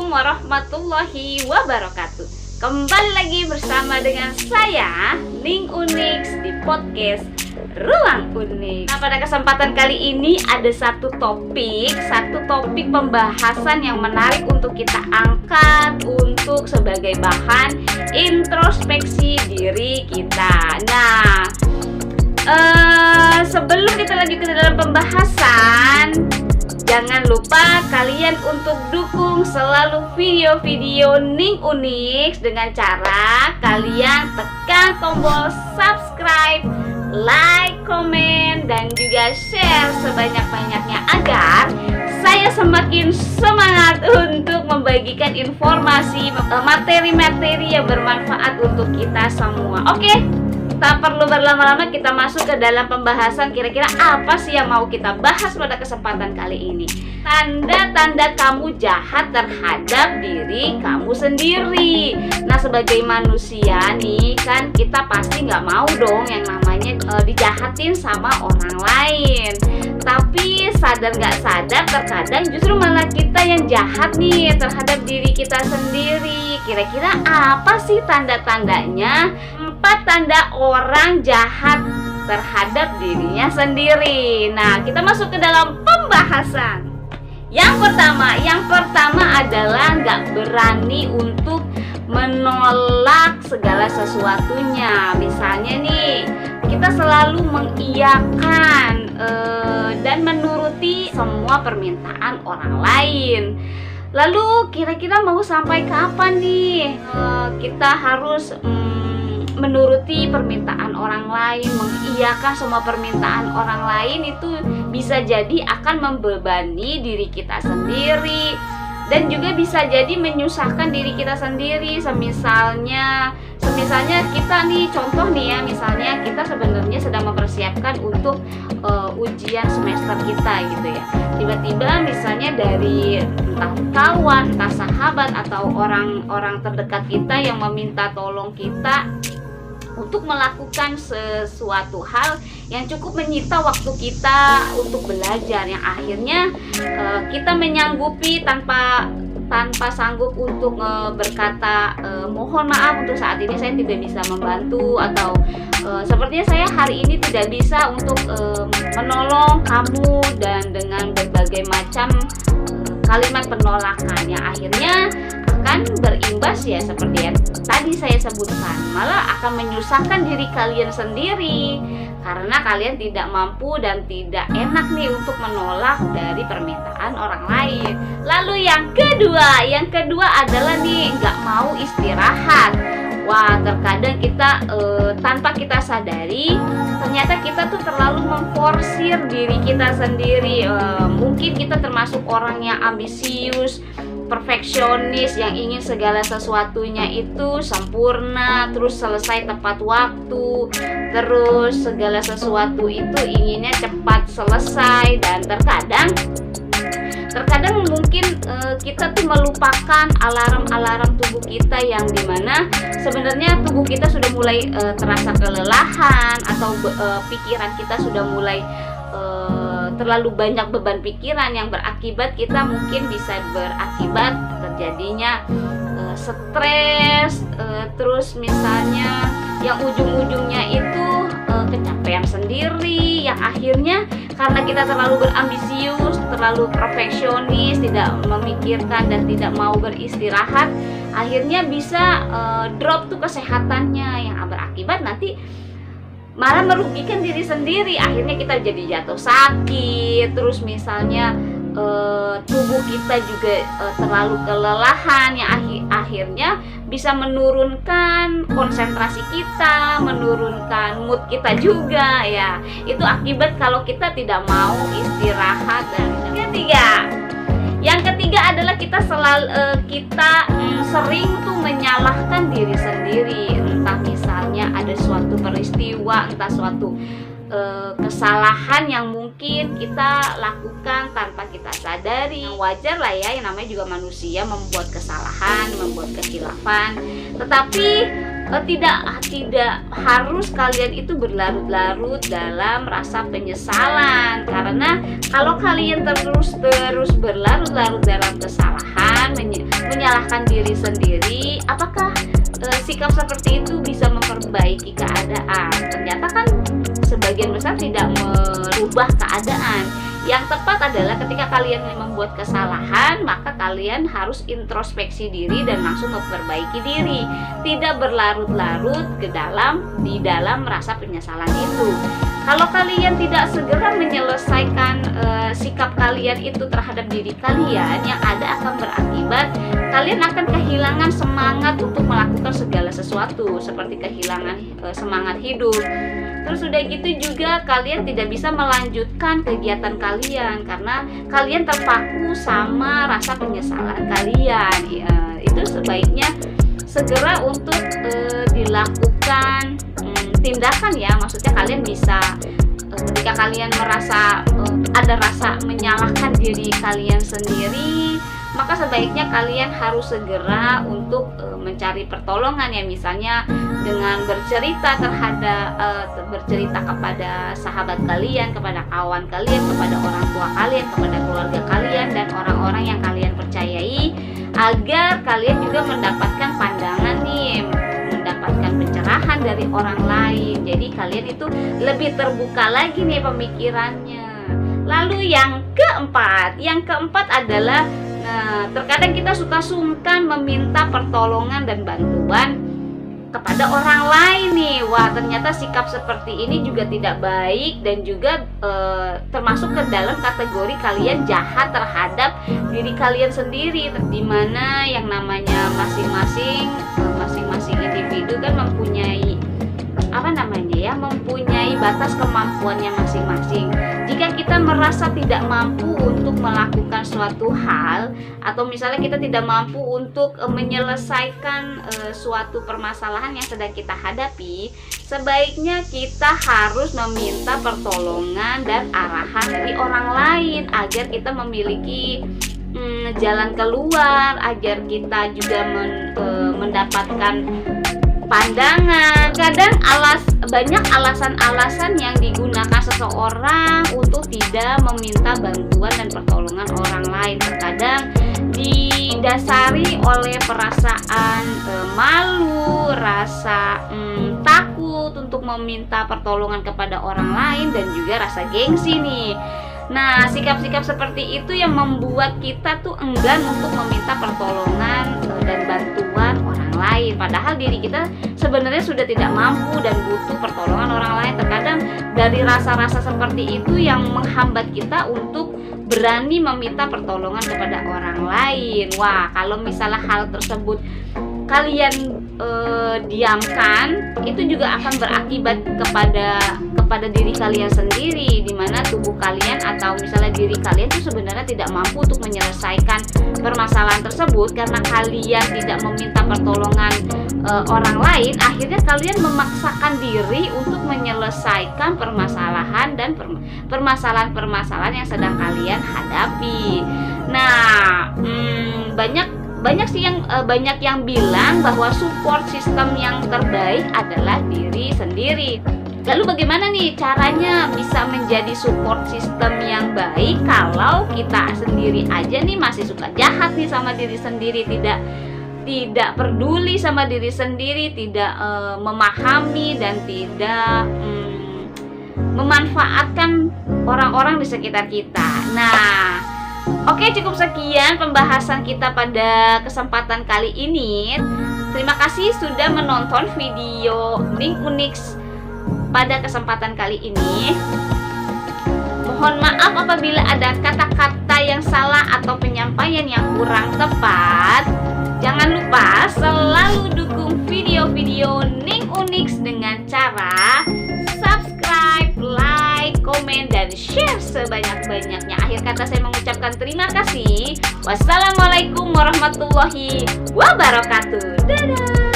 Assalamualaikum warahmatullahi wabarakatuh. Kembali lagi bersama dengan saya Ning Unix di podcast Ruang Unix. Nah, pada kesempatan kali ini ada satu topik pembahasan yang menarik untuk kita angkat untuk sebagai bahan introspeksi diri kita. Nah, sebelum kita lanjut ke dalam pembahasan, jangan lupa kalian untuk dukung selalu video-video Ning Unix dengan cara kalian tekan tombol subscribe, like, komen, dan juga share sebanyak-banyaknya agar saya semakin semangat untuk membagikan informasi, materi-materi yang bermanfaat untuk kita semua. Oke? Tak perlu berlama-lama, kita masuk ke dalam pembahasan. Kira-kira apa sih yang mau kita bahas pada kesempatan kali ini? Tanda-tanda kamu jahat terhadap diri kamu sendiri. Nah, sebagai manusia nih, kan kita pasti nggak mau dong yang namanya dijahatin sama orang lain. Tapi sadar nggak sadar, terkadang justru malah kita yang jahat nih terhadap diri kita sendiri. Kira-kira apa sih tanda-tandanya? 4 tanda orang jahat terhadap dirinya sendiri. Nah, kita masuk ke dalam pembahasan. Yang pertama adalah nggak berani untuk menolak segala sesuatunya. Misalnya nih, kita selalu mengiyakan dan menuruti semua permintaan orang lain. Lalu kira-kira mau sampai kapan nih kita harus menuruti permintaan orang lain, mengiyakan semua permintaan orang lain? Itu bisa jadi akan membebani diri kita sendiri dan juga bisa jadi menyusahkan diri kita sendiri. Semisalnya kita nih, contoh nih ya, misalnya kita sebenarnya sedang mempersiapkan untuk ujian semester kita gitu ya. Tiba-tiba misalnya dari entah kawan, entah sahabat atau orang-orang terdekat kita yang meminta tolong kita untuk melakukan sesuatu hal yang cukup menyita waktu kita untuk belajar, yang akhirnya kita menyanggupi tanpa sanggup untuk berkata mohon maaf, untuk saat ini saya tidak bisa membantu, atau sepertinya saya hari ini tidak bisa untuk menolong kamu, dan dengan berbagai macam kalimat penolakan yang akhirnya akan berimbas ya seperti yang tadi saya sebutkan, malah akan menyusahkan diri kalian sendiri karena kalian tidak mampu dan tidak enak nih untuk menolak dari permintaan orang lain. Lalu yang kedua adalah nih, nggak mau istirahat. Wah, terkadang kita tanpa kita sadari ternyata kita tuh terlalu memforsir diri kita sendiri. Mungkin kita termasuk orang yang ambisius, perfeksionis, yang ingin segala sesuatunya itu sempurna, terus selesai tepat waktu, terus segala sesuatu itu inginnya cepat selesai, dan terkadang mungkin kita tuh melupakan alarm tubuh kita, yang dimana sebenarnya tubuh kita sudah mulai terasa kelelahan, atau pikiran kita sudah mulai terlalu banyak beban pikiran yang berakibat kita mungkin bisa berakibat terjadinya stres, terus misalnya yang ujung-ujungnya itu kecapean sendiri, yang akhirnya karena kita terlalu berambisius, terlalu perfeksionis, tidak memikirkan dan tidak mau beristirahat, akhirnya bisa drop tuh kesehatannya, yang berakibat nanti malah merugikan diri sendiri. Akhirnya kita jadi jatuh sakit, terus misalnya tubuh kita juga terlalu kelelahan, yang akhirnya bisa menurunkan konsentrasi kita, menurunkan mood kita juga ya. Itu akibat kalau kita tidak mau istirahat. Dan yang ketiga adalah kita sering tuh menyalahkan diri sendiri. Entah misalnya ada suatu peristiwa, entah suatu kesalahan yang mungkin kita lakukan tanpa kita sadari. Wajar lah ya, yang namanya juga manusia membuat kesalahan, membuat kehilafan. Tetapi tidak harus kalian itu berlarut-larut dalam rasa penyesalan, karena kalau kalian terus berlarut-larut dalam kesalahan, menyalahkan diri sendiri, apakah sikap seperti itu bisa memperbaiki keadaan? Ternyata kan sebagian besar tidak merubah keadaan. Yang tepat adalah ketika kalian membuat kesalahan, maka kalian harus introspeksi diri dan langsung memperbaiki diri, tidak berlarut-larut di dalam rasa penyesalan itu. Kalau kalian tidak segera menyelesaikan sikap kalian itu terhadap diri kalian, yang ada akan berakibat kalian akan kehilangan semangat untuk melakukan segala sesuatu, seperti kehilangan semangat hidup. Terus udah gitu juga kalian tidak bisa melanjutkan kegiatan kalian karena kalian terpaku sama rasa penyesalan kalian. Itu sebaiknya segera untuk dilakukan tindakan ya. Maksudnya kalian bisa ketika kalian merasa ada rasa menyalahkan diri kalian sendiri, maka sebaiknya kalian harus segera untuk mencari pertolongan ya, misalnya dengan bercerita kepada sahabat kalian, kepada kawan kalian, kepada orang tua kalian, kepada keluarga kalian dan orang-orang yang kalian percayai, agar kalian juga mendapatkan pandangan nih, mendapatkan pencerahan dari orang lain. Jadi kalian itu lebih terbuka lagi nih pemikirannya. Lalu yang keempat adalah terkadang kita suka sungkan meminta pertolongan dan bantuan kepada orang lain nih. Wah, ternyata sikap seperti ini juga tidak baik dan juga termasuk ke dalam kategori kalian jahat terhadap diri kalian sendiri, di mana yang namanya masing-masing individu kan mempunyai mempunyai batas kemampuannya masing-masing. Jika kita merasa tidak mampu untuk melakukan suatu hal, atau misalnya kita tidak mampu untuk menyelesaikan suatu permasalahan yang sedang kita hadapi, sebaiknya kita harus meminta pertolongan dan arahan dari orang lain agar kita memiliki jalan keluar, agar kita juga mendapatkan pandangan. Kadang banyak alasan-alasan yang digunakan seseorang untuk tidak meminta bantuan dan pertolongan orang lain. Terkadang didasari oleh perasaan malu, rasa takut untuk meminta pertolongan kepada orang lain, dan juga rasa gengsi nih. Nah, sikap-sikap seperti itu yang membuat kita tuh enggan untuk meminta pertolongan dan bantuan orang lain. Padahal diri kita sebenarnya sudah tidak mampu dan butuh pertolongan orang lain. Terkadang dari rasa-rasa seperti itu yang menghambat kita untuk berani meminta pertolongan kepada orang lain. Wah, kalau misalnya hal tersebut kalian diamkan, itu juga akan berakibat kepada diri kalian sendiri, di mana tubuh kalian atau misalnya diri kalian itu sebenarnya tidak mampu untuk menyelesaikan permasalahan tersebut. Karena kalian tidak meminta pertolongan orang lain, akhirnya kalian memaksakan diri untuk menyelesaikan permasalahan dan permasalahan yang sedang kalian hadapi. Nah, banyak yang bilang bahwa support system yang terbaik adalah diri sendiri. Lalu bagaimana nih caranya bisa menjadi support system yang baik kalau kita sendiri aja nih masih suka jahat nih sama diri sendiri, tidak peduli sama diri sendiri, tidak memahami dan tidak memanfaatkan orang-orang di sekitar kita. Nah, oke, cukup sekian pembahasan kita pada kesempatan kali ini. Terima kasih sudah menonton video Ning Unix pada kesempatan kali ini. Mohon maaf apabila ada kata-kata yang salah atau penyampaian yang kurang tepat. Jangan lupa selalu dukung video-video Ning Unix dengan cara subscribe, like, komen, dan share sebanyak-banyaknya. Akhir kata saya mengucapkan terima kasih. Wassalamualaikum warahmatullahi wabarakatuh. Dadah.